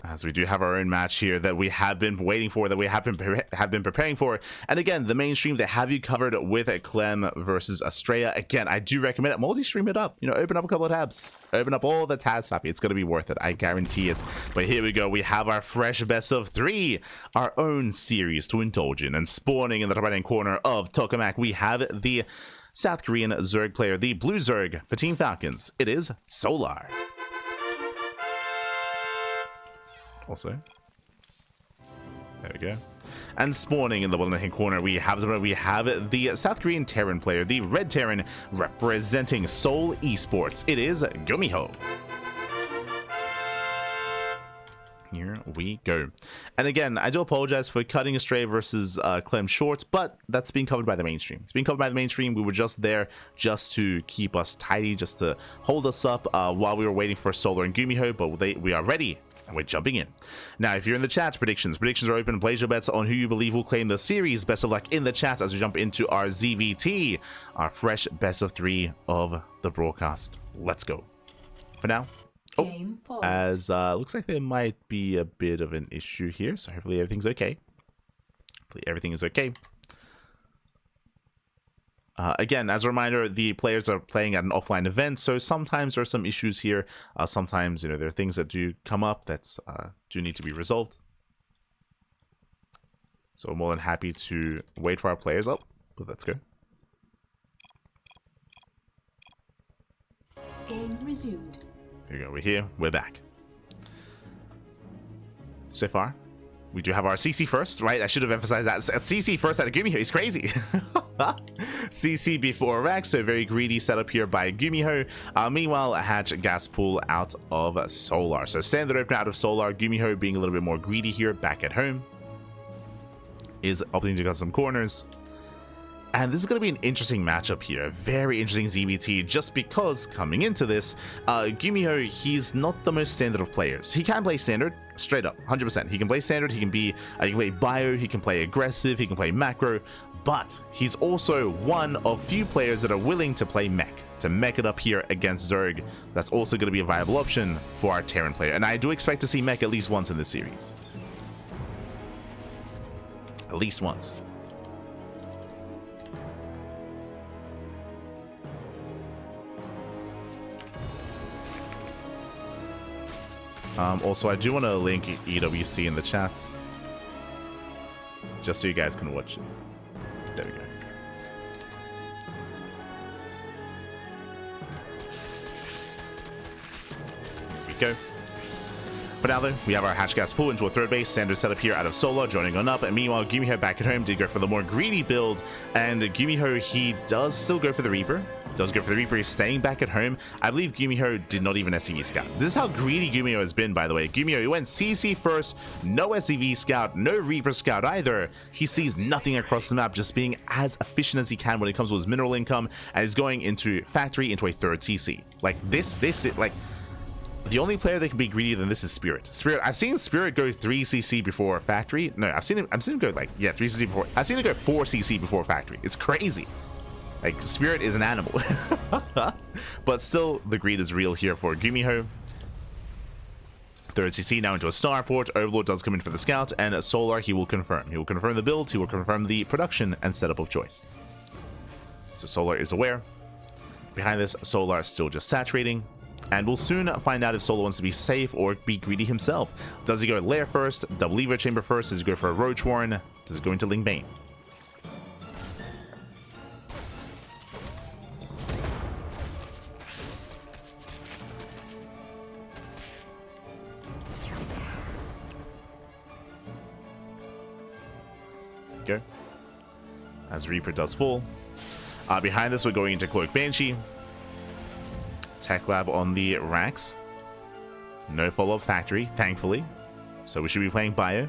As we do have our own match here that we have been waiting for, that we have been preparing for. And again, the mainstream, they have you covered with Clem versus Estrella. Again, I do recommend it. Multi-stream it up. You know, open up a couple of tabs. Open up all the tabs, Pappy. It's going to be worth it. I guarantee it. But here we go. We have our fresh best of 3. Our own series to indulge in. And spawning in the top right-hand corner of Tokamak, we have the South Korean Zerg player, the Blue Zerg for Team Falcons. It is Solar. Also, there we go. And spawning in the bottom right-hand corner, we have the South Korean Terran player, the Red Terran, representing Seoul Esports. It is GuMiho. Here we go. And again, I do apologize for cutting Astray versus Clem short, but that's being covered by the mainstream. It's being covered by the mainstream. We were just there just to keep us tidy, just to hold us up while we were waiting for Solar and GuMiho, but we are ready. And we're jumping in. Now, if you're in the chat, predictions are open. Place your bets on who you believe will claim the series. Best of luck in the chat as we jump into our ZvT, our fresh best of 3 of the broadcast. Let's go. For now, as looks like there might be a bit of an issue here, so hopefully everything's okay. Hopefully everything is okay. Again, as a reminder, the players are playing at an offline event, so sometimes there are some issues here. Sometimes, you know, there are things that do come up that do need to be resolved. So I'm more than happy to wait for our players. Oh, but let's go. Game resumed. Here we go. We're here. We're back. So far, we do have our CC first, right? I should have emphasized that. CC first out of GuMiho. He's crazy. CC before Rex, so very greedy setup here by GuMiho. Meanwhile, a hatch gas pool out of Solar. So standard open out of Solar. GuMiho being a little bit more greedy here back at home. Is opting to cut some corners. And this is going to be an interesting matchup here. Very interesting ZvT, just because coming into this, GuMiho, he's not the most standard of players. He can play standard, straight up, 100%. He can play standard, he can play bio, he can play aggressive, he can play macro, but he's also one of few players that are willing to play mech, to mech it up here against Zerg. That's also going to be a viable option for our Terran player. And I do expect to see mech at least once in this series. At least once. Also, I do want to link EWC in the chats, just so you guys can watch it. There we go. Here we go. For now, though, we have our hatch gas pool into a third base. Standard setup here out of Solo, joining on up. And meanwhile, GuMiho back at home did go for the more greedy build. And GuMiho, he does still go for the Reaper. He's staying back at home. I believe GuMiho did not even SCV scout. This is how greedy GuMiho has been, by the way. GuMiho, he went CC first, no SCV scout, no Reaper scout either. He sees nothing across the map, just being as efficient as he can when it comes to his mineral income, and is going into factory into a third CC. Like like the only player that can be greedier than this is Spirit. I've seen Spirit go 3 CC before factory. No, I've seen him go like, yeah, 3 CC before. I've seen him go 4 CC before factory. It's crazy. Like, Spirit is an animal. But still, the greed is real here for GuMiho. Third CC now into a starport. Overlord does come in for the scout, and Solar, he will confirm. He will confirm the build, he will confirm the production and setup of choice. So Solar is aware. Behind this, Solar is still just saturating. And we'll soon find out if Solar wants to be safe or be greedy himself. Does he go Lair first, double lever chamber first? Does he go for a Roach Warren? Does he go into Ling Bane? Go. As Reaper does fall. Behind this, we're going into Cloak Banshee. Tech Lab on the racks. No follow-up factory, thankfully. So we should be playing Bio.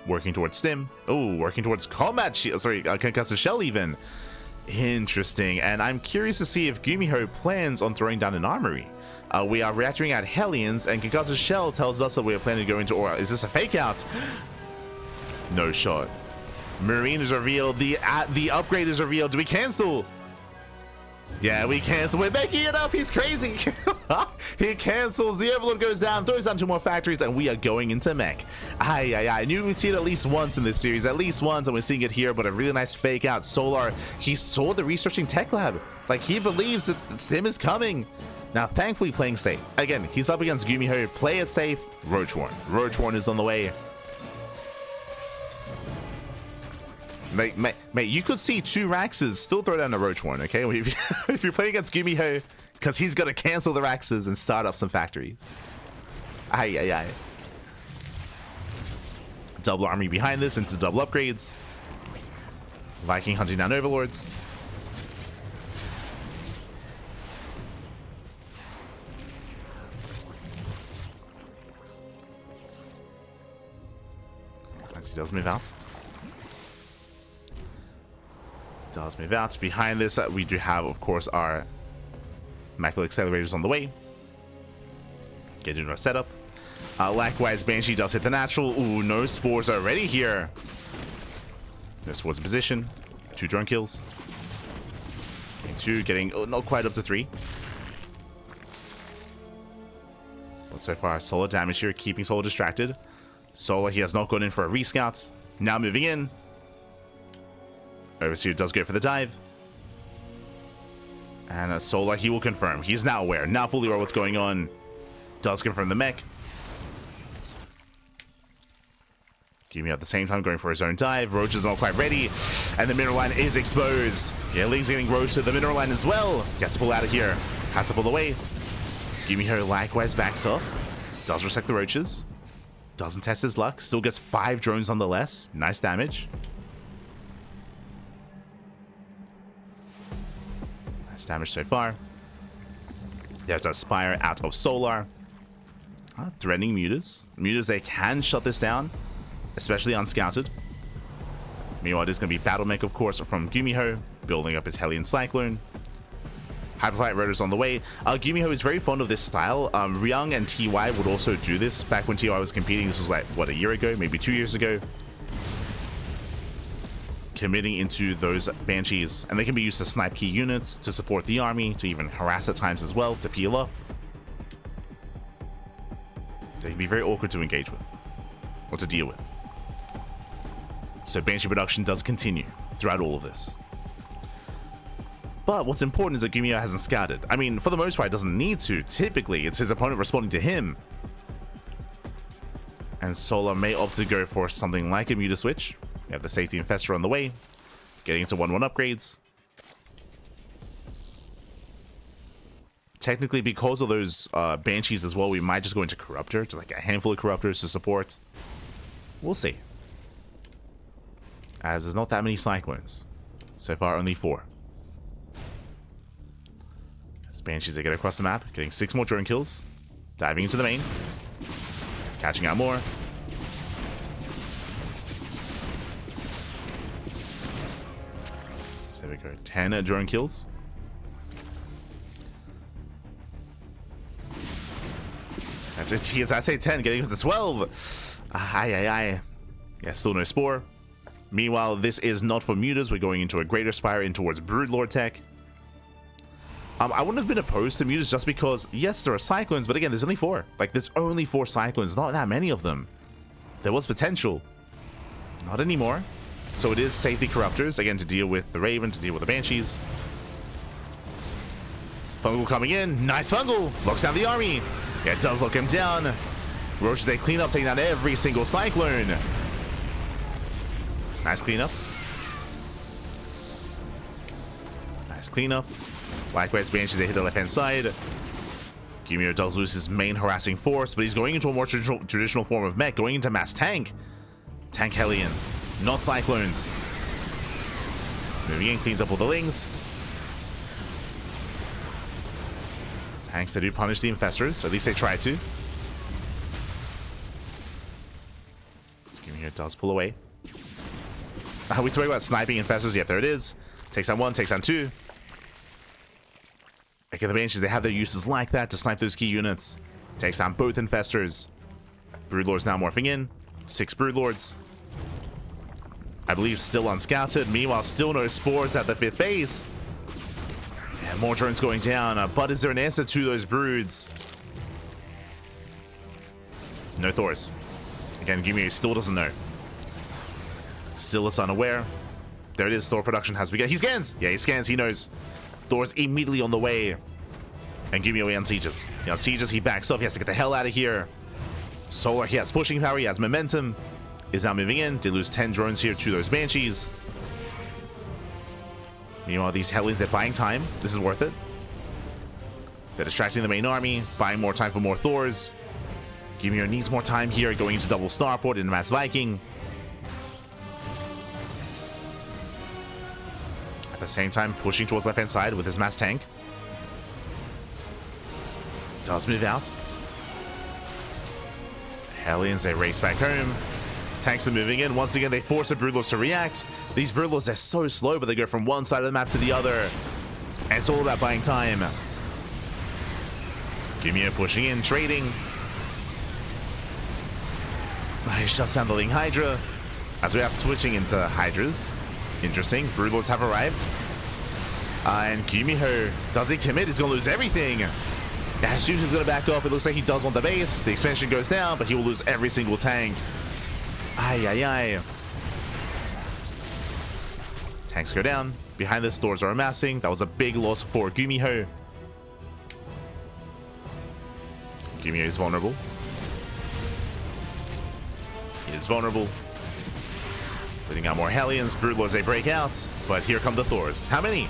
Working towards Stim. Oh, working towards Combat Shield. Sorry, Concussive Shell even. Interesting. And I'm curious to see if GuMiho plans on throwing down an armory. We are reacting at Hellions, and Concussive Shell tells us that we are planning to go into Aura. Is this a fake out? No shot. Marine is revealed. The upgrade is revealed. Do we cancel? Yeah, we cancel. We're making it up. He's crazy. He cancels. The Overlord goes down, throws down 2 more factories, and we are going into mech. I knew we'd see it at least once in this series, at least once, and we're seeing it here, but a really nice fake out. Solar, he saw the researching tech lab. Like, he believes that Sim is coming. Now, thankfully, playing safe. Again, he's up against GuMiho. Play it safe. Roachworn. Roachworn is on the way. Mate, you could see 2 Raxes still throw down a Roachworn, okay? If you're playing against GuMiho, because he's going to cancel the Raxes and start up some factories. Aye. Double army behind this into double upgrades. Viking hunting down Overlords. As he does move out. Behind this, we do have, of course, our Immaculate Accelerators on the way. Get into our setup. Likewise, Banshee does hit the natural. Ooh, no spores already here. No spores in position. 2 drone kills. Getting 2, getting not quite up to 3. But so far, Solar damage here, keeping Solar distracted. Solar, he has not gone in for a rescout. Now moving in. Overseer does go for the dive. And Solar, he will confirm. He's now aware. Now fully aware what's going on. Does confirm the mech. GuMiho at the same time going for his own dive. Roach is not quite ready. And the mineral line is exposed. Yeah, Lee's getting roasted. The mineral line as well. He has to pull out of here. Has to pull away. GuMiho likewise backs off. Does respect the roaches. Doesn't test his luck. Still gets 5 drones nonetheless. Nice damage. Damage so far. There's a Spire out of Solar. Threatening Mutas. Mutas, they can shut this down, especially unscouted. Meanwhile, it is going to be Battle Mech, of course, from GuMiho, building up his Hellion Cyclone. Hyperflight Rotors on the way. GuMiho is very fond of this style. Ryung and TY would also do this back when TY was competing. This was like, what, a year ago? Maybe 2 years ago. Committing into those Banshees, and they can be used to snipe key units, to support the army, to even harass at times as well, to peel off. They can be very awkward to engage with, or to deal with. So Banshee production does continue throughout all of this. But what's important is that GuMiho hasn't scouted. I mean, for the most part, it doesn't need to. Typically, it's his opponent responding to him. And Solar may opt to go for something like a Muta switch. We have the Safety Infestor on the way. Getting into 1-1 upgrades. Technically, because of those Banshees as well, we might just go into Corruptor. To like a handful of Corruptors to support. We'll see. As there's not that many Cyclones. So far, only 4. As Banshees, they get across the map. Getting 6 more drone kills. Diving into the main. Catching out more. There we go, 10 drone kills. That's it. I say 10, getting to the 12. Aye. Yeah, still no Spore. Meanwhile, this is not for Mutas. We're going into a Greater Spire in towards Broodlord tech. I wouldn't have been opposed to Mutas just because, yes, there are Cyclones, but again, there's only 4. Like, there's only 4 Cyclones, not that many of them. There was potential. Not anymore. So it is safety Corruptors, again, to deal with the Raven, to deal with the Banshees. Fungal coming in. Nice Fungal. Locks down the army. Yeah, it does lock him down. Roaches, they clean up, taking down every single Cyclone. Nice cleanup. Nice cleanup. Likewise, Banshees, they hit the left-hand side. GuMiho does lose his main harassing force, but he's going into a more traditional form of mech, going into mass tank. Tank Hellion. Not Cyclones. Moving in, cleans up all the Lings. Tanks, they do punish the Infestors, or at least they try to. GuMiho does pull away. We talk about sniping Infestors. Yep, there it is. Takes down 1, takes down 2. Okay, the Banshees, they have their uses like that to snipe those key units. Takes down both Infestors. Broodlords now morphing in. 6 Broodlords. I believe still unscouted. Meanwhile, still no Spores at the 5th base. And more drones going down, but is there an answer to those broods? No Thors. Again, GuMiho still doesn't know. Still is unaware. There it is, Thor production has begun. He scans! Yeah, he scans, he knows. Thor's immediately on the way. And GuMiho unsieges. He unsieges, he backs up, he has to get the hell out of here. Solar, he has pushing power, he has momentum. Is now moving in. Did lose 10 drones here to those Banshees. Meanwhile, these Hellions, they're buying time. This is worth it. They're distracting the main army, buying more time for more Thors. GuMiho needs more time here, going into double Starport in Mass Viking. At the same time, pushing towards left-hand side with his mass tank. Does move out. Hellions, they race back home. Tanks are moving in. Once again, they force the Broodlords to react. These Broodlords, they're so slow, but they go from one side of the map to the other. And it's all about buying time. GuMiho pushing in, trading. He shuts down the Ling Hydra. As we are switching into Hydras. Interesting. Broodlords have arrived. And GuMiho, does he commit? He's going to lose everything. As soon as he's going to back up, it looks like he does want the base. The expansion goes down, but he will lose every single tank. Ay, ay, ay. Tanks go down. Behind this, Thors are amassing. That was a big loss for GuMiho. GuMiho is vulnerable. He is vulnerable. Putting out more Hellions. Broodlords, they break out. But here come the Thors. How many?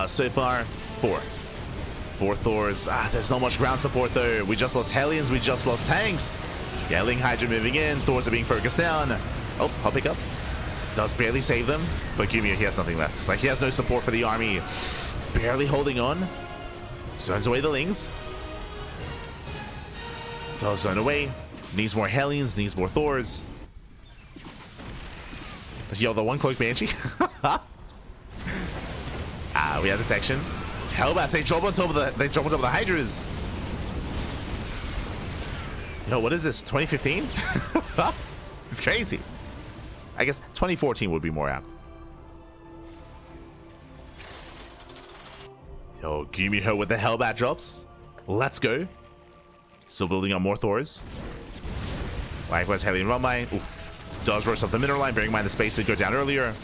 So far, 4. 4 Thors. There's not much ground support, though. We just lost Hellions. We just lost tanks. Yeah, Ling Hydra moving in. Thors are being focused down. Oh, I'll pick up. Does barely save them. But GuMiho, he has nothing left. Like, he has no support for the army. Barely holding on. Zones away the Lings. Does zone away. Needs more Hellions. Needs more Thors. Yo, the one cloak Banshee. We have detection. Hellbats, they drop on top of the Hydras. Yo, what is this? 2015? It's crazy. I guess 2014 would be more apt. Yo, GuMiho with the Hellbat drops. Let's go. Still building on more Thors. Likewise, Hellion run by. Ooh. Does roast up the mineral line, bearing in mind the space did go down earlier.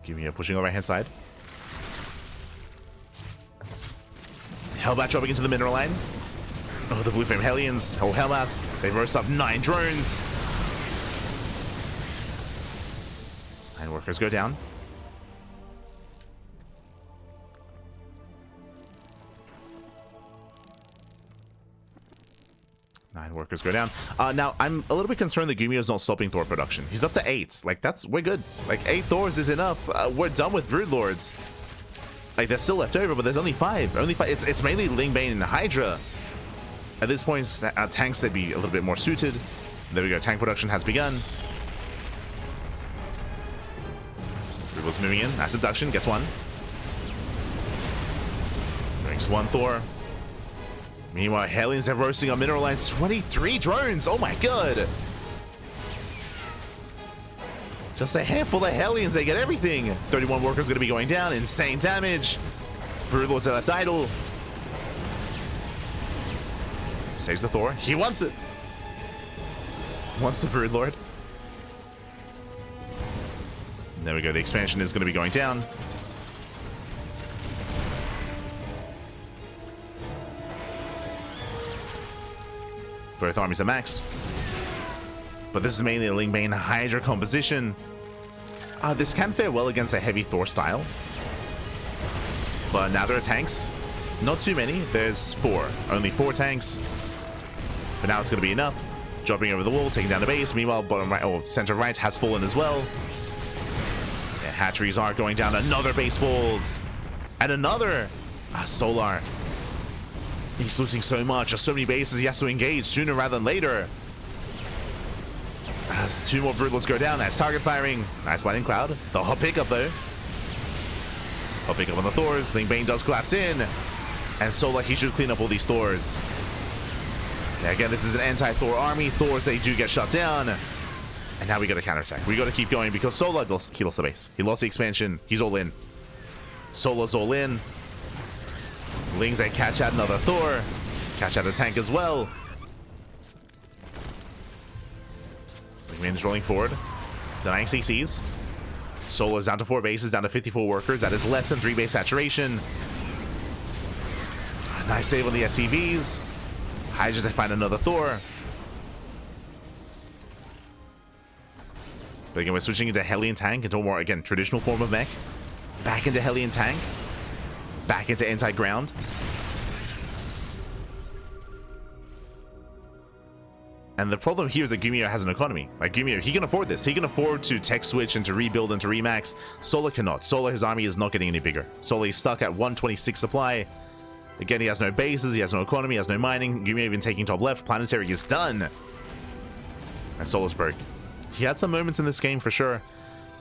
GuMiho pushing on the right hand side. Hellbat dropping into the mineral line. Oh, the blue flame Hellions. Oh, Hellbats. They roast up 9 drones. 9 workers go down. Nine workers go down. Now, I'm a little bit concerned that GuMiho's not stopping Thor production. He's up to 8. Like, we're good. Like, 8 Thors is enough. We're done with Broodlords. Like, they're still left over, but there's only 5. Only 5. It's mainly Ling Bane and Hydra. At this point, tanks, they'd be a little bit more suited. There we go. Tank production has begun. Broodlords moving in. Mass abduction. Gets 1. Brings 1 Thor. Meanwhile, Hellions have roasting on mineral lines. 23 drones. Oh my god. Just a handful of Hellions. They get everything. 31 workers going to be going down. Insane damage. Broodlords are left idle. Saves the Thor. He wants it. Wants the Broodlord. There we go. The expansion is going to be going down. Both armies are max. But this is mainly a Ling Bane Hydra composition. This can fare well against a heavy Thor style. But now there are tanks. Not too many. There's 4. Only 4 tanks. But now it's going to be enough. Dropping over the wall, taking down the base. Meanwhile, bottom right, or center right has fallen as well. Yeah, hatcheries are going down. Another base falls. And another Solar. He's losing so much. There's so many bases he has to engage sooner rather than later. As 2 more Broodlords go down. Nice target firing. Nice Lightning Cloud. The hot pickup though. Hot pickup on the Thors. Ling Bane does collapse in. And Solar, he should clean up all these Thors. Yeah, again, this is an anti-Thor army. Thors, they do get shut down. And now we got to counterattack. We got to keep going because Solar, he lost the base. He lost the expansion. He's all in. Solar's all in. Lings they catch out another Thor. Catch out a tank as well. Lingman's rolling forward. Denying CCs. Solar's down to 4 bases, down to 54 workers. That is less than 3 base saturation. Nice save on the SCVs. Hydras, they find another Thor. But again, we're switching into Hellion Tank, into a more, again, traditional form of mech. Back into Hellion Tank. Back into anti-ground. And the problem here is that GuMiho has an economy. Like, GuMiho, he can afford this. He can afford to tech switch and to rebuild and to remax. Solar cannot. Solar, his army is not getting any bigger. Solar is stuck at 126 supply. Again, he has no bases, he has no economy, he has no mining. GuMiho even taking top left. Planetary is done. And Solar's broke. He had some moments in this game for sure.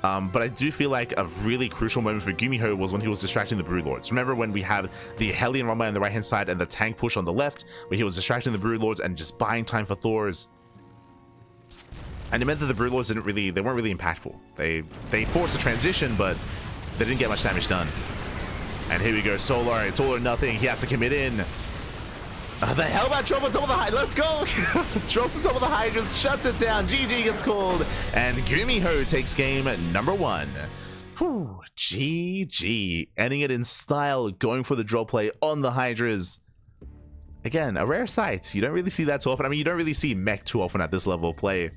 But I do feel like a really crucial moment for GuMiho was when he was distracting the Broodlords. Remember when we had the Hellion Rumble on the right hand side and the tank push on the left, where he was distracting the Broodlords and just buying time for Thors. And it meant that the Broodlords they weren't really impactful. They forced a transition, but they didn't get much damage done. And here we go, Solar, it's all or nothing. He has to commit in. The Hellbat drop on top of the Hydra. Let's go! Drops on top of the Hydras, shuts it down. GG gets called. And GuMiho takes game number 1. Whew, GG. Ending it in style, going for the draw play on the Hydras. Again, a rare sight. You don't really see that too often. I mean, you don't really see mech too often at this level of play.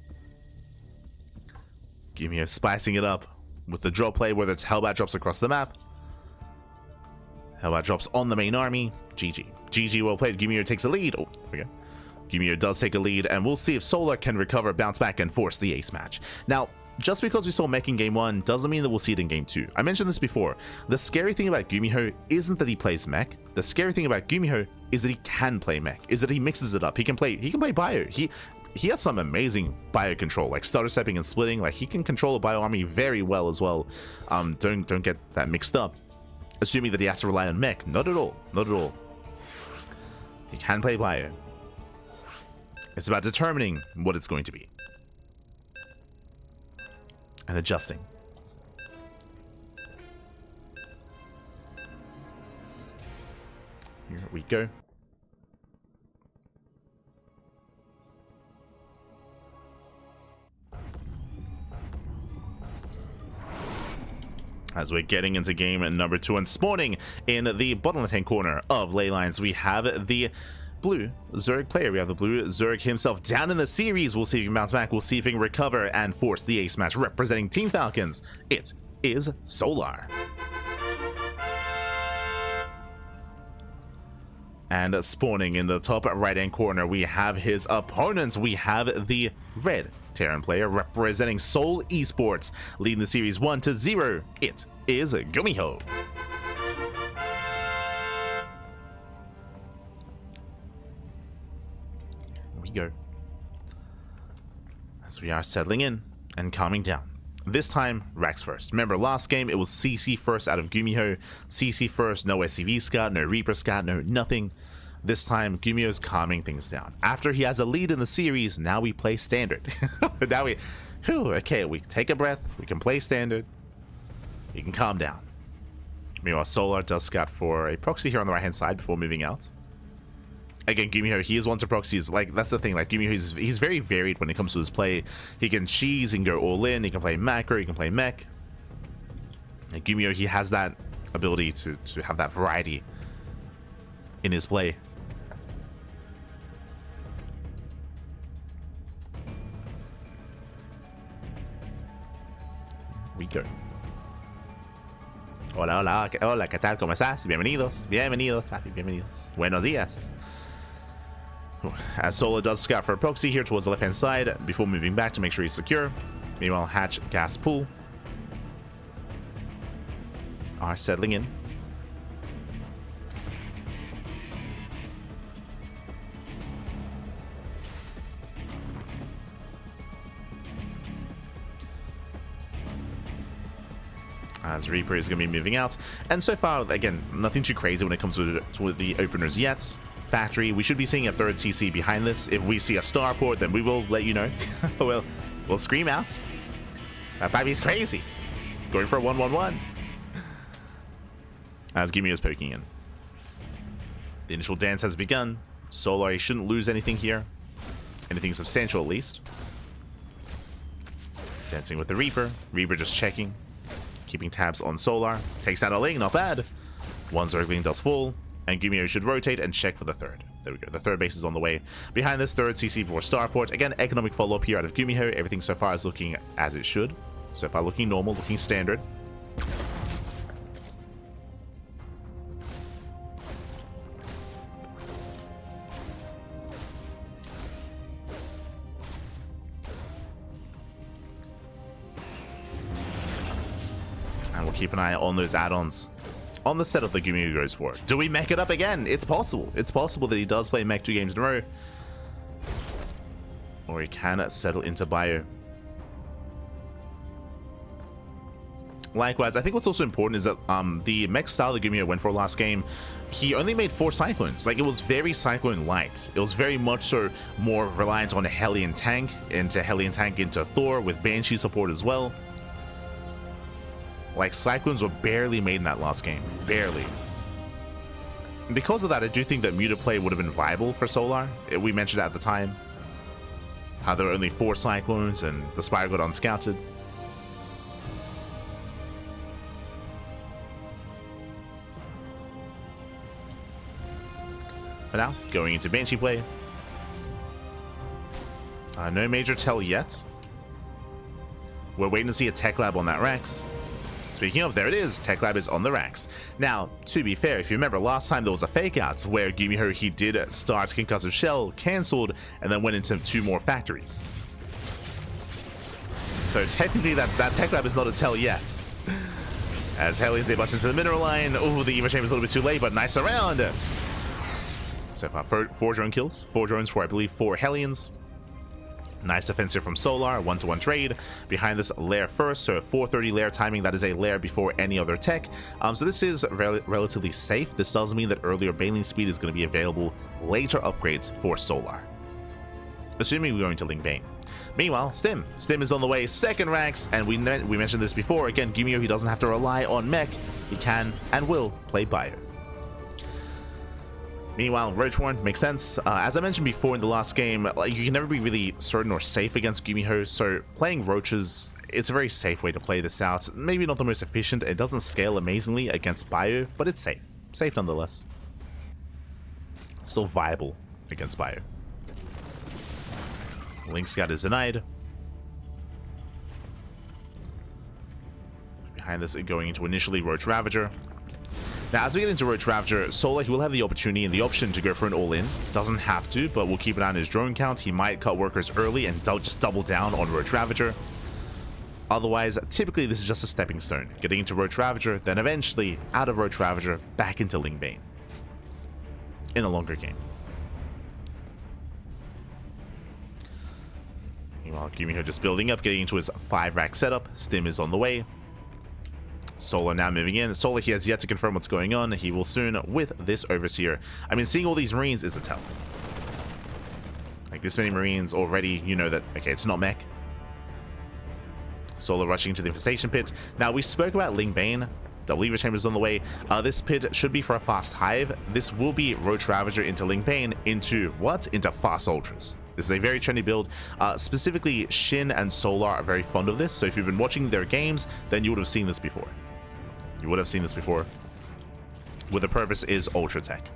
GuMiho spicing it up with the draw play, whether it's Hellbat drops across the map. Hellbat drops on the main army. GG. GG, well played. GuMiho takes a lead. Oh, there we go. GuMiho does take a lead, and we'll see if Solar can recover, bounce back, and force the ace match. Now, just because we saw mech in game 1 doesn't mean that we'll see it in game 2. I mentioned this before. The scary thing about GuMiho isn't that he plays mech. The scary thing about GuMiho is that he can play mech, is that he mixes it up. He can play bio. He has some amazing bio control, like stutter stepping and splitting. Like, he can control a bio army very well as well. Don't get that mixed up, assuming that he has to rely on mech. Not at all. Not at all. He can play bio. It's about determining what it's going to be. And adjusting. Here we go. As we're getting into game number 2 and spawning in the bottom left-hand corner of ley lines, we have the blue Zerg player. We have the blue Zerg himself down in the series. We'll see if he can bounce back. We'll see if he can recover and force the ace match. Representing Team Falcons, it is Solar. And spawning in the top right-hand corner, we have his opponents. We have the red Terran player representing Seoul Esports, leading the series 1-0. It is GuMiho. Here we go. As we are settling in and calming down. This time, Rax first. Remember, last game, it was CC first out of GuMiho. CC first, no SCV scout, no Reaper scout, no nothing. This time, GuMiho's calming things down. After he has a lead in the series, now we play standard. Now okay, we take a breath, we can play standard, we can calm down. Meanwhile, Solar does scout for a proxy here on the right-hand side before moving out. Again, GuMiho, he is one to proxies. Like, that's the thing. Like, GuMiho, he's very varied when it comes to his play. He can cheese, he can go all in, he can play macro, he can play mech. And GuMiho, he has that ability to have that variety in his play. We go. Hola, hola, hola, ¿qué tal? ¿Cómo estás? Bienvenidos, bienvenidos, papi, bienvenidos. Buenos días. As Solar does scout for a proxy here towards the left-hand side before moving back to make sure he's secure. Meanwhile, Hatch, Gas, Pool are settling in. As Reaper is going to be moving out. And so far, again, nothing too crazy when it comes to the openers yet. Factory, we should be seeing a third TC behind this. If we see a starport, then we will let you know. we'll scream out. That baby's crazy. Going for a 1-1-1. as GuMiho is poking in. The initial dance has begun. Solar, he shouldn't lose anything here. Anything substantial, at least. Dancing with the Reaper. Reaper just checking. Keeping tabs on Solar. Takes down a Ling, not bad. One Zergling does fall. And GuMiho should rotate and check for the third. There we go. The third base is on the way. Behind this, third CC for Starport. Again, economic follow-up here out of GuMiho. Everything so far is looking as it should. So far looking normal, looking standard. And we'll keep an eye on those add-ons on the setup that GuMiho goes for. Do we mech it up again? It's possible. It's possible that he does play mech 2 games in a row. Or he can settle into bio. Likewise, I think what's also important is that the mech style that GuMiho went for last game, he only made 4 Cyclones. Like, it was very Cyclone light. It was very much so more reliant on a Hellion tank, into Thor with Banshee support as well. Like, Cyclones were barely made in that last game. Barely. And because of that, I do think that muted play would have been viable for Solar. We mentioned at the time how there were only 4 Cyclones and the Spire got unscouted. But now, going into Banshee play. No major tell yet. We're waiting to see a Tech Lab on that Rex. Speaking of, there it is. Tech Lab is on the racks. Now, to be fair, if you remember, last time there was a fake out where GuMiho, he did start Concussive Shell, cancelled, and then went into 2 more factories. So technically, that Tech Lab is not a tell yet. As Hellions, they bust into the mineral line. Oh, the Eva Chamber is a little bit too late, but nice around. So far, 4 drone kills. 4 drones for, I believe, 4 Hellions. Nice defense here from Solar, 1-to-1 trade. Behind this lair first, so 4:30 lair timing, that is a lair before any other tech. So this is relatively safe. This does mean that earlier bailing speed is going to be available, later upgrades for Solar. Assuming we're going to Ling Bane. Meanwhile, Stim is on the way, 2nd ranks, and we mentioned this before. Again, GuMiho, he doesn't have to rely on mech. He can and will play bio. Meanwhile, Roach Warren makes sense. As I mentioned before in the last game, like, you can never be really certain or safe against GuMiho, so playing Roaches, it's a very safe way to play this out. Maybe not the most efficient, it doesn't scale amazingly against bio, but it's safe. Safe nonetheless. Still viable against bio. Link Scout is denied. Behind this, going into initially Roach Ravager. Now, as we get into Roach Ravager, Solar, he will have the opportunity and the option to go for an all-in. Doesn't have to, but we'll keep an eye on his drone count. He might cut workers early and just double down on Roach Ravager. Otherwise, typically this is just a stepping stone. Getting into Roach Ravager, then eventually, out of Roach Ravager, back into Ling Bane. In a longer game. Meanwhile, GuMiho just building up, getting into his 5-rack setup. Stim is on the way. Solar now moving in. Solar, he has yet to confirm what's going on. He will soon with this Overseer. I mean, seeing all these Marines is a tell. Like, this many Marines already, you know that, okay, it's not mech. Solar rushing into the Infestation Pit. Now, we spoke about Ling Bane. Double Eva Chamber is on the way. This pit should be for a fast hive. This will be Roach Ravager into Ling Bane into what? Into fast Ultras. This is a very trendy build. Specifically, Shin and Solar are very fond of this. So if you've been watching their games, then you would have seen this before. You would have seen this before. Where the purpose is Ultra Tech.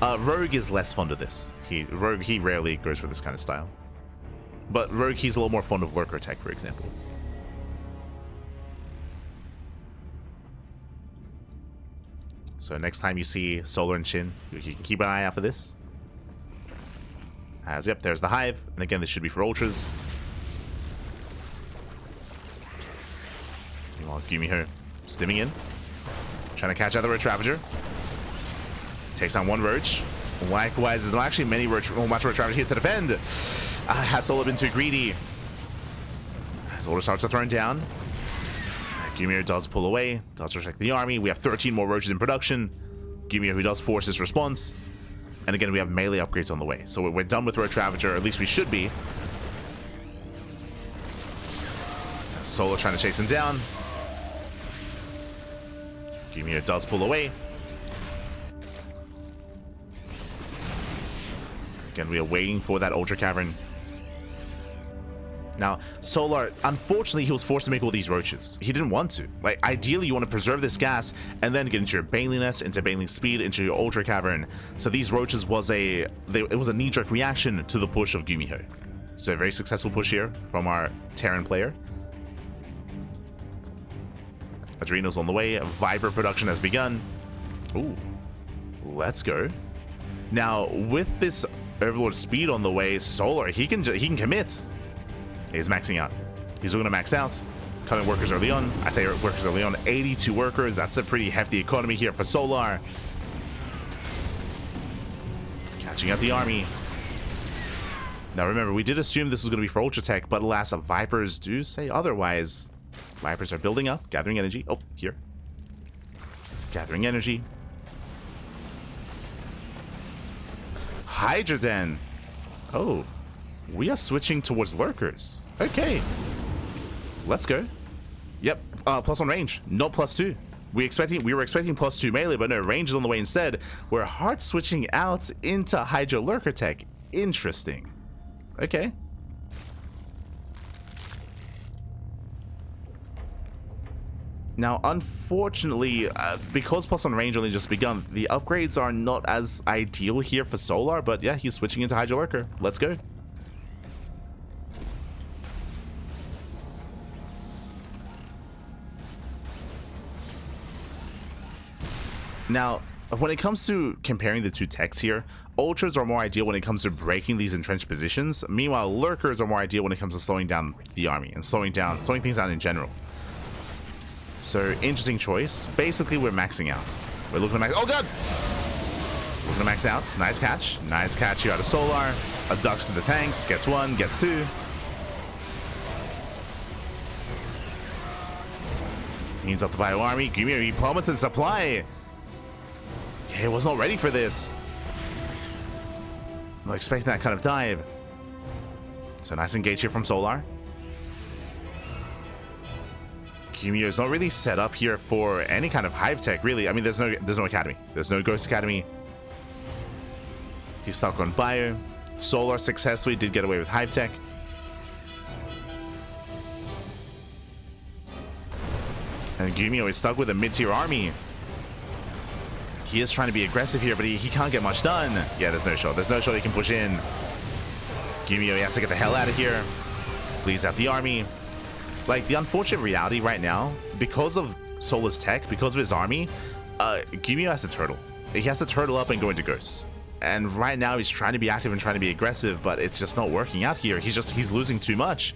Rogue is less fond of this. Rogue, he rarely goes for this kind of style. But Rogue, he's a little more fond of Lurker Tech, for example. So next time you see Solar and Shin, you can keep an eye out for this. As, yep, there's the hive. And again, this should be for Ultras. Meanwhile, GuMiho stimming in. Trying to catch out the Roach Ravager. Takes down 1 Roach. Likewise, there's not actually many much Roach Ravager here to defend. Has Solar been too greedy? As Order starts to throw down. GuMiho does pull away, does protect the army. We have 13 more Roaches in production. GuMiho, who does force his response. And again, we have melee upgrades on the way. So we're done with Roach Ravager, or at least we should be. Solar trying to chase him down. GuMiho does pull away. Again, we are waiting for that Ultra Cavern. Now, Solar, unfortunately, he was forced to make all these roaches. He didn't want to. Like, ideally, you want to preserve this gas and then get into your Baneliness, into Baneling Speed, into your Ultra Cavern. So these roaches was it was a knee-jerk reaction to the push of GuMiho. So a very successful push here from our Terran player. Adrenal's on the way. Viper production has begun. Ooh, let's go. Now, with this Overlord speed on the way, Solar, he can commit. He's maxing out. He's going to max out. Cutting workers early on. I say workers early on. 82 workers. That's a pretty hefty economy here for Solar. Catching out the army. Now remember, we did assume this was going to be for Ultra Tech, but alas, the Vipers do say otherwise. Vipers are building up, gathering energy. Oh, here. Gathering energy. Hydroden. Oh, we are switching towards lurkers. Okay, let's go. Yep, +1 range, not +2. We were expecting +2 melee, but no, range is on the way instead. We're hard switching out into Hydra Lurker Tech. Interesting. Okay. Now, unfortunately, because +1 range only just begun, the upgrades are not as ideal here for Solar, but yeah, he's switching into Hydra Lurker. Let's go. Now, when it comes to comparing the two techs here, Ultras are more ideal when it comes to breaking these entrenched positions. Meanwhile, Lurkers are more ideal when it comes to slowing down the army and slowing things down in general. So, interesting choice. Basically, we're maxing out. We're looking to max. Oh god! Looking to max out. Nice catch. Nice catch here out of Solar. Abducts to the tanks. Gets one. Gets two. Cleans up the bio army. GuMiho, he plummets in supply. Yeah, he was not ready for this. Not expecting that kind of dive. So nice engage here from Solar. GuMiho is not really set up here for any kind of hive tech, really. I mean, there's no academy. There's no Ghost Academy. He's stuck on bio. Solar successfully did get away with hive tech. And GuMiho is stuck with a mid-tier army. He is trying to be aggressive here, but he can't get much done. Yeah, there's no shot. There's no shot he can push in. GuMiho, he has to get the hell out of here. Bleeds out the army. Like, the unfortunate reality right now, because of Solar's tech, because of his army, GuMiho has to turtle. He has to turtle up and go into Ghosts. And right now, he's trying to be active and trying to be aggressive, but it's just not working out here. He's losing too much.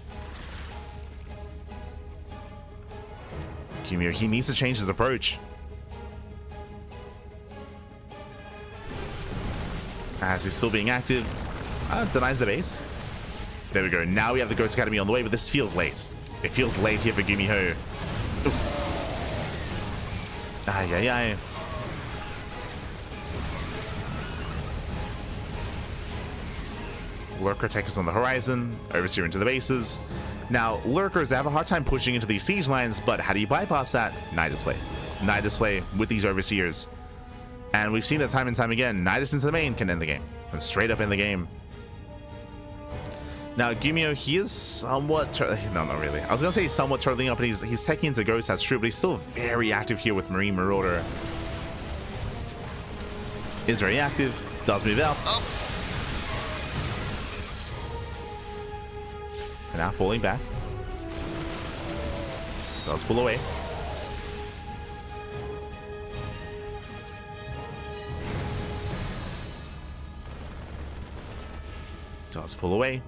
GuMiho, he needs to change his approach. As he's still being active, denies the base. There we go. Now we have the Ghost Academy on the way, but this feels late. It feels late here for GuMiho. Ay, ay, ay. Lurker tech is on the horizon. Overseer into the bases. Now, Lurkers, they have a hard time pushing into these siege lines, but how do you bypass that? Night Display. Night Display with these Overseers. And we've seen that time and time again. Nidus into the main can end the game. And straight up in the game. Now, GuMiho, he is somewhat... No, not really. I was going to say he's somewhat turtling up, and he's taking into Ghost, that's true, but he's still very active here with Marine Marauder. Is very active. Does move out. Oh! And now falling back. Does pull away. Does pull away.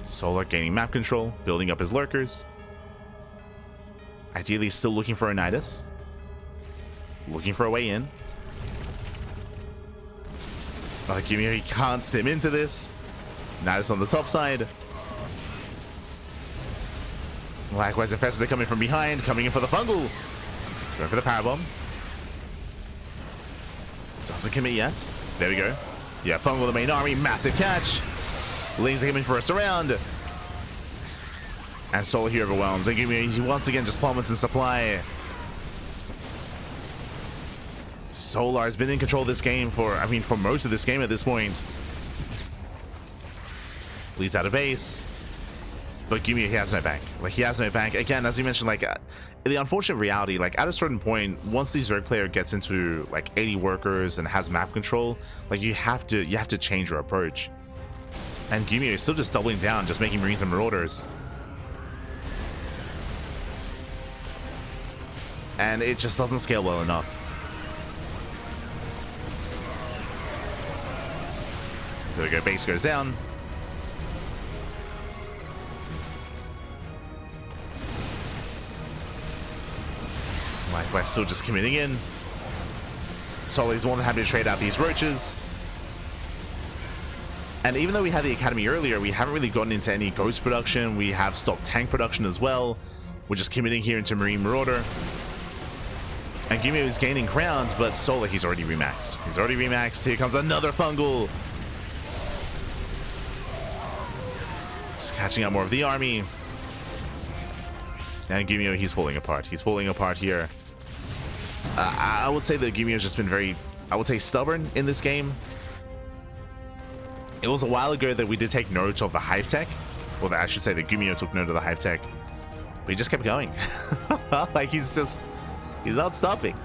Solar gaining map control, building up his lurkers. Ideally still looking for a Nidus. Looking for a way in. GuMiho, he can't stim into this. Nidus on the top side. Likewise, Infestors are coming from behind, coming in for the fungal. Going for the power bomb. Doesn't commit yet. There we go. Yeah, fungal the main army, massive catch. Lings are coming for a surround. And Solar here overwhelms. And GuMiho, he once again just plummets in supply. Solar has been in control of this game for, I mean, for most of this game at this point. Leads out of base. But GuMiho, he has no bank. Like, he has no bank. Again, as you mentioned, like, the unfortunate reality, like, at a certain point, once the Zerg player gets into, like, 80 workers and has map control, like, you have to change your approach. And GuMiho is still just doubling down, just making Marines and Marauders. And it just doesn't scale well enough. There we go, base goes down. Likewise, still just committing in. Solar's more than happy to trade out these roaches. And even though we had the Academy earlier, we haven't really gotten into any Ghost production. We have stopped tank production as well. We're just committing here into Marine Marauder. And GuMiho is gaining crowns, but Solar, he's already remaxed. He's already remaxed. Here comes another Fungal. Just catching up more of the army. And GuMiho, he's falling apart. He's falling apart here. I would say that GuMiho's just been very, I would say, stubborn in this game. It was a while ago that we did take note of the hive tech. Or that I should say that GuMiho took note of the hive tech. But he just kept going. Like, he's not stopping.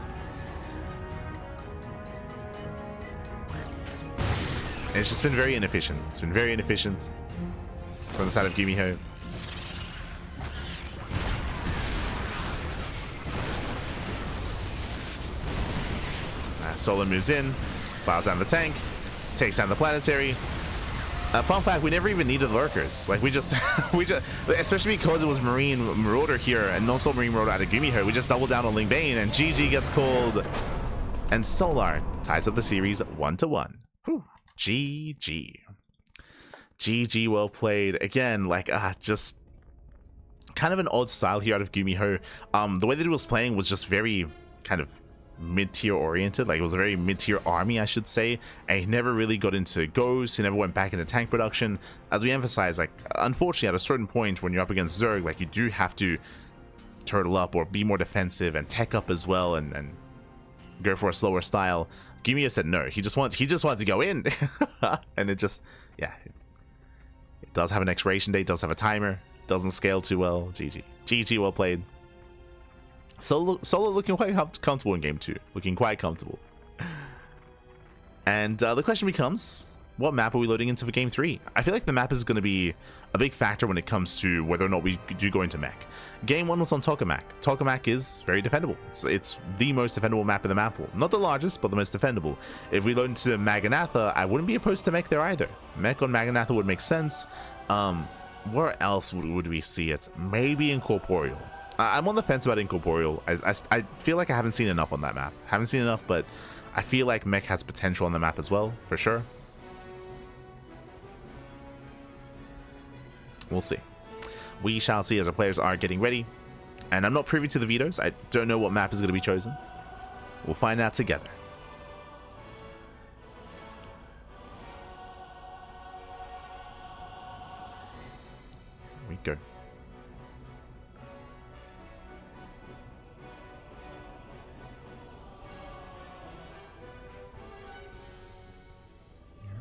And it's just been very inefficient. It's been very inefficient from the side of GuMiho. Solar moves in, files down the tank, takes down the planetary. Fun fact, we never even needed lurkers. Like, we just, especially because it was Marine Marauder here and non-soul Marine Marauder out of GuMiho, we just doubled down on Ling Bane and GG gets called. And Solar ties up the series 1-1. Whew. GG. GG, well played. Again, like, just kind of an odd style here out of GuMiho. The way that he was playing was just very kind of mid-tier oriented. Like, it was a very mid-tier army, I should say, and he never really got into Ghosts. He never went back into tank production. As we emphasize, like, unfortunately, at a certain point when you're up against Zerg, like, you do have to turtle up or be more defensive and tech up as well, and go for a slower style. GuMiho said no. He just wanted to go in. And it just, yeah, it does have an expiration date, does have a timer, doesn't scale too well. GG, well played. Solo looking quite comfortable in game 2. Looking quite comfortable. And the question becomes, what map are we loading into for game 3? I feel like the map is going to be a big factor when it comes to whether or not we do go into mech. Game 1 was on Tokamak. Tokamak is very defendable. It's the most defendable map in the map pool. Not the largest, but the most defendable. If we load into Maganatha, I wouldn't be opposed to mech there either. Mech on Maganatha would make sense. Where else would we see it? Maybe Incorporeal. I'm on the fence about Incorporeal. I feel like I haven't seen enough on that map. Haven't seen enough, but I feel like mech has potential on the map as well, for sure. We'll see. We shall see as our players are getting ready. And I'm not privy to the vetoes. I don't know what map is going to be chosen. We'll find out together. Here we go.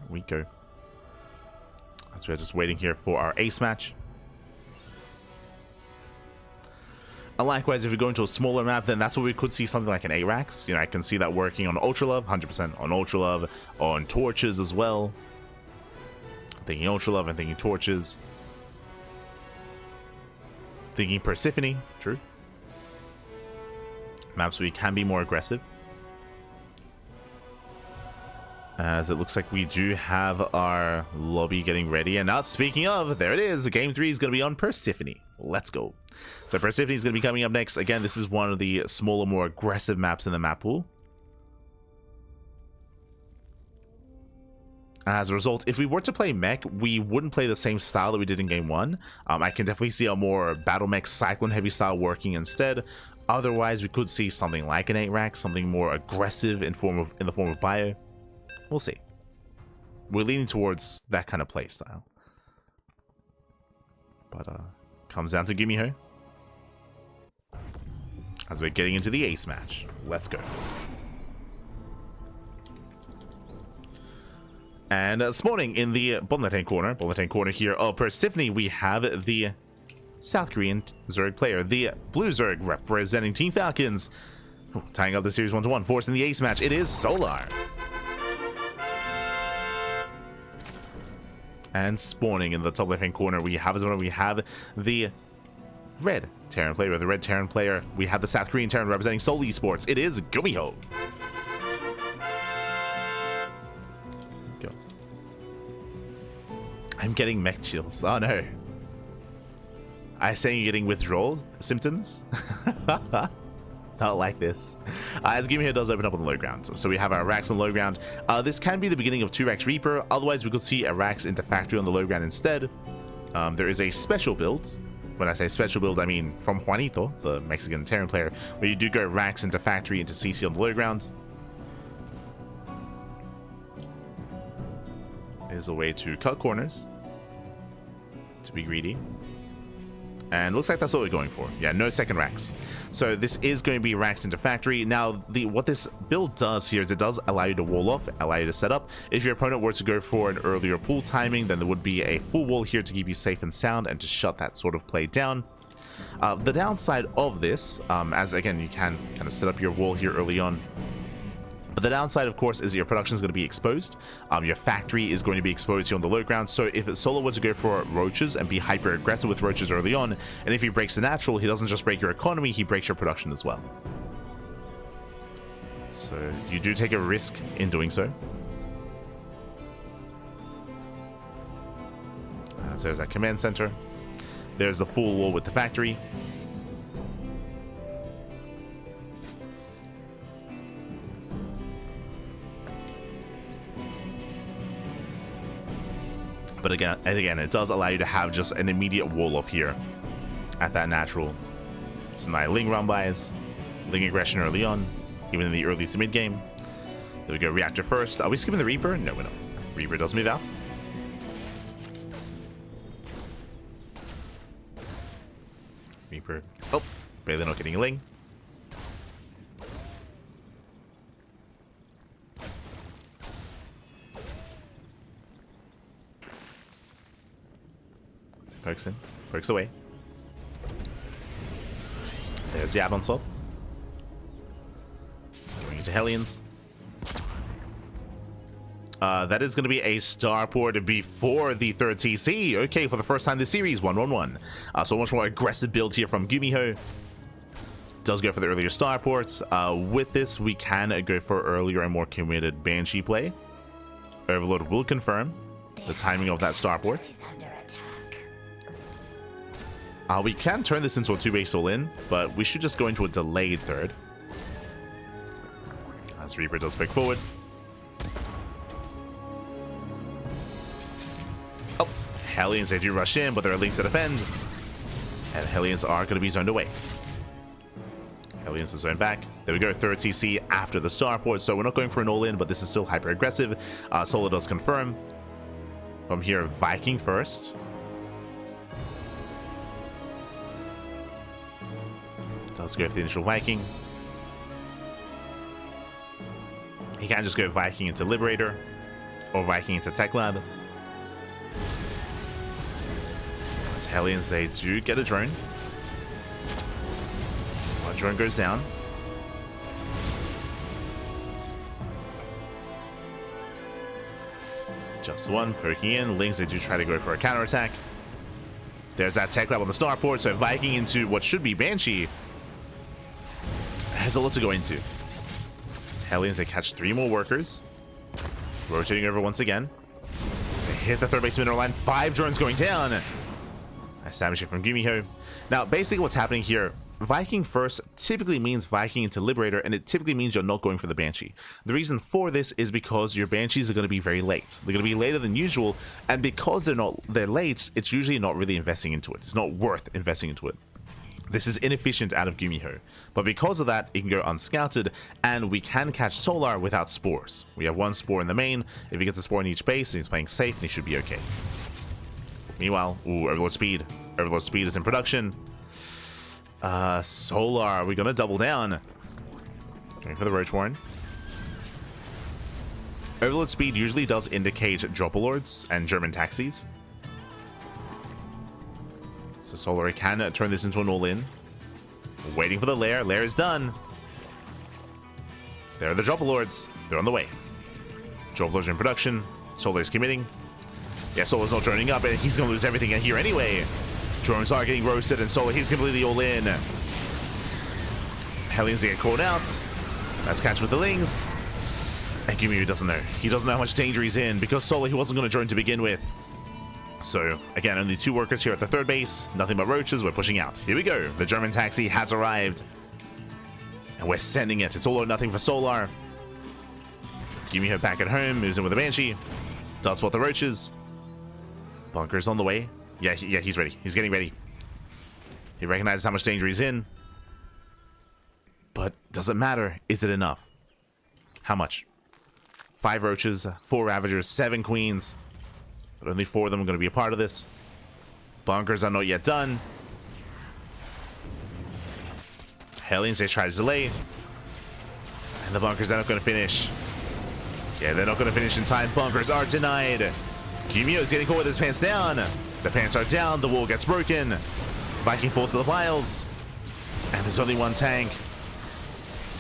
We go. So we're just waiting here for our ace match. And likewise, if we go into a smaller map, then that's where we could see something like an Arax. You know, I can see that working on Ultra Love, 100% on Ultra Love, on Torches as well. I'm thinking Ultra Love, I'm thinking Torches. Thinking Persephone, true. Maps where we can be more aggressive. As it looks like we do have our lobby getting ready. And now, speaking of, there it is. Game 3 is going to be on Persephone. Let's go. So Persephone is going to be coming up next. Again, this is one of the smaller, more aggressive maps in the map pool. As a result, if we were to play mech, we wouldn't play the same style that we did in game 1. I can definitely see a more battle mech cyclone heavy style working instead. Otherwise, we could see something like an 8-rack, something more aggressive in the form of bio. We'll see. We're leaning towards that kind of play style. But comes down to GuMiho. As we're getting into the ace match. Let's go. And spawning in the bottom left-hand corner here of Purse Tiffany, we have the South Korean Zerg player, the Blue Zerg representing Team Falcons. Ooh, tying up the series 1-1, forcing the ace match. It is Solar. And spawning in the top left-hand corner, we have the red Terran player, we have the South Korean Terran representing Seoul Esports. It is GuMiho. Go. I'm getting mech chills. Oh no. I saying you're getting withdrawal symptoms? Not like this. As GuMiho does open up on the low ground. So we have our Rax on low ground. This can be the beginning of 2 Rax Reaper. Otherwise, we could see a Rax into Factory on the low ground instead. There is a special build. When I say special build, I mean from Juanito, the Mexican Terran player, where you do go Rax into Factory into CC on the low ground. Is a way to cut corners, to be greedy. And looks like that's what we're going for. Yeah, no second Rax. So this is going to be Raxed into Factory. Now, what this build does here is it does allow you to wall off, allow you to set up. If your opponent were to go for an earlier pull timing, then there would be a full wall here to keep you safe and sound and to shut that sort of play down. The downside of this, as again, you can kind of set up your wall here early on. But the downside, of course, is your production is going to be exposed. Your factory is going to be exposed here on the low ground. So if Solo were to go for roaches and be hyper aggressive with roaches early on, and if he breaks the natural, he doesn't just break your economy, he breaks your production as well. So you do take a risk in doing so. So there's that command center. There's the full wall with the factory. But again, it does allow you to have just an immediate wall off here at that natural. So now Ling run bys, Ling aggression early on, even in the early to mid game. There we go, Reactor first. Are we skipping the Reaper? No, we're not. Reaper does move out. Reaper, oh, barely not getting a Ling. Pokes in, pokes away. There's the add-on swap. Going into Hellions. That is going to be a starport before the third TC. Okay, for the first time this series, 1-1-1. So much more aggressive build here from GuMiho. Does go for the earlier starports. With this, we can go for earlier and more committed Banshee play. Overlord will confirm the timing of that starport. We can turn this into a 2-base all-in, but we should just go into a delayed third. As Reaper does pick forward. Oh, Hellions, they do rush in, but there are Lings to defend. And Hellions are going to be zoned away. Hellions are zoned back. There we go, third CC after the starport. So we're not going for an all-in, but this is still hyper-aggressive. Solo does confirm. From here, Viking first. Does go for the initial Viking. He can just go Viking into Liberator or Viking into Tech Lab. As Hellions, they do get a drone. One drone goes down. Just one poking in. Lings, they do try to go for a counterattack. There's that Tech Lab on the starport, so Viking into what should be Banshee. Has a lot to go into. Hellions, they catch 3 more workers. Rotating over once again. They hit the third base mineral line. 5 drones going down. Nice damage here from GuMiho. Now, basically what's happening here, Viking first typically means Viking into Liberator, and it typically means you're not going for the Banshee. The reason for this is because your Banshees are going to be very late. They're going to be later than usual, and because they're late, it's usually not really investing into it. It's not worth investing into it. This is inefficient out of GuMiho, but because of that, it can go unscouted, and we can catch Solar without spores. We have 1 spore in the main. If he gets a spore in each base, and he's playing safe, and he should be okay. Meanwhile, ooh, Overlord Speed. Overlord Speed is in production. Solar, we're gonna double down. Going for the Roach Warren. Overload speed usually does indicate Dropalords and German taxis. So Solar can turn this into an all-in. Waiting for the lair. Lair is done. There are the Dropalords. They're on the way. Dropalords are in production. Solar is committing. Yeah, Solar's not joining up, and he's going to lose everything in here anyway. Drones are getting roasted, and Solar, he's completely all-in. Hellions get caught out. That's catch with the Lings. And GuMiho doesn't know. He doesn't know how much danger he's in, because Solar, he wasn't going to join to begin with. So, again, only 2 workers here at the 3rd base. Nothing but roaches. We're pushing out. Here we go. The German taxi has arrived. And we're sending it. It's all or nothing for Solar. GuMiho back at home. Moves in with a Banshee. Does spot the roaches. Bunker's on the way. Yeah, he's ready. He's getting ready. He recognizes how much danger he's in. But does it matter? Is it enough? How much? 5 roaches, 4 ravagers, 7 queens. But only 4 of them are going to be a part of this. Bunkers are not yet done. Hellions, they try to delay. And the bunkers are not going to finish. Yeah, they're not going to finish in time. Bunkers are denied. GuMiho is getting caught with his pants down. The pants are down. The wall gets broken. Viking falls to the piles. And there's only 1 tank.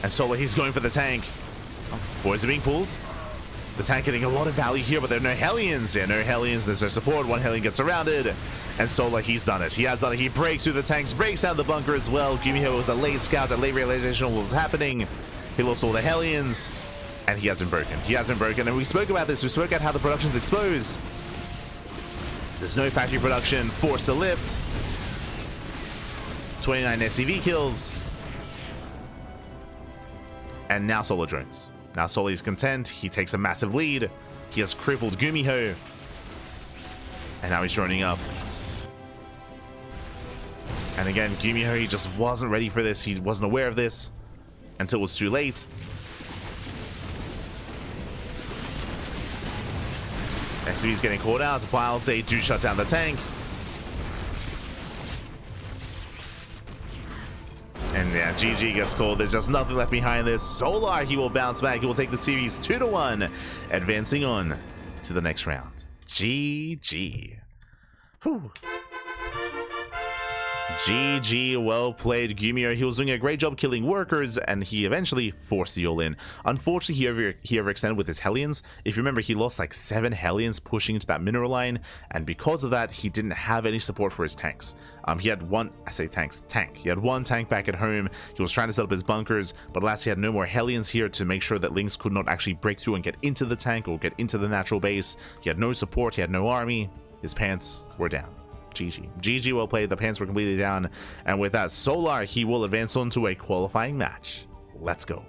And Solar, he's going for the tank. Oh, boys are being pulled. The tank getting a lot of value here, but there are no Hellions. Yeah, no Hellions. There's no support. 1 Hellion gets surrounded. And Solar, he's done it. He has done it. He breaks through the tanks, breaks out the bunker as well. GuMiho was a late scout, a late realization of what was happening. He lost all the Hellions. And he has been broken. He has been broken. And we spoke about this. We spoke about how the production's exposed. There's no factory production. Forced to lift. 29 SCV kills. And now Solar drones. Now Solar is content. He takes a massive lead. He has crippled GuMiho. And now he's joining up. And again, GuMiho, he just wasn't ready for this. He wasn't aware of this until it was too late. SCV's getting caught out. While they do shut down the tank. And yeah, GG gets called. There's just nothing left behind this. Solar, he will bounce back. He will take the series 2-1, advancing on to the next round. GG. Whew. GG, well played, GuMiho. He was doing a great job killing workers, and he eventually forced the all-in. Unfortunately, he overextended with his Hellions. If you remember, he lost like 7 Hellions pushing into that mineral line, and because of that, he didn't have any support for his tanks. He had one, I say tanks, tank. He had 1 tank back at home. He was trying to set up his bunkers, but alas, he had no more Hellions here to make sure that Lings could not actually break through and get into the tank or get into the natural base. He had no support. He had no army. His pants were down. GG. GG, well played. The pants were completely down. And with that, Solar, he will advance on to a qualifying match. Let's go.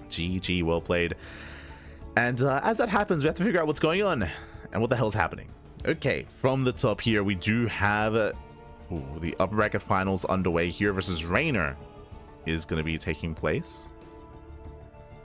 GG, well played. And as that happens, we have to figure out what's going on and what the hell's happening. Okay, from the top here, we do have the upper bracket finals underway here versus Rainer is going to be taking place.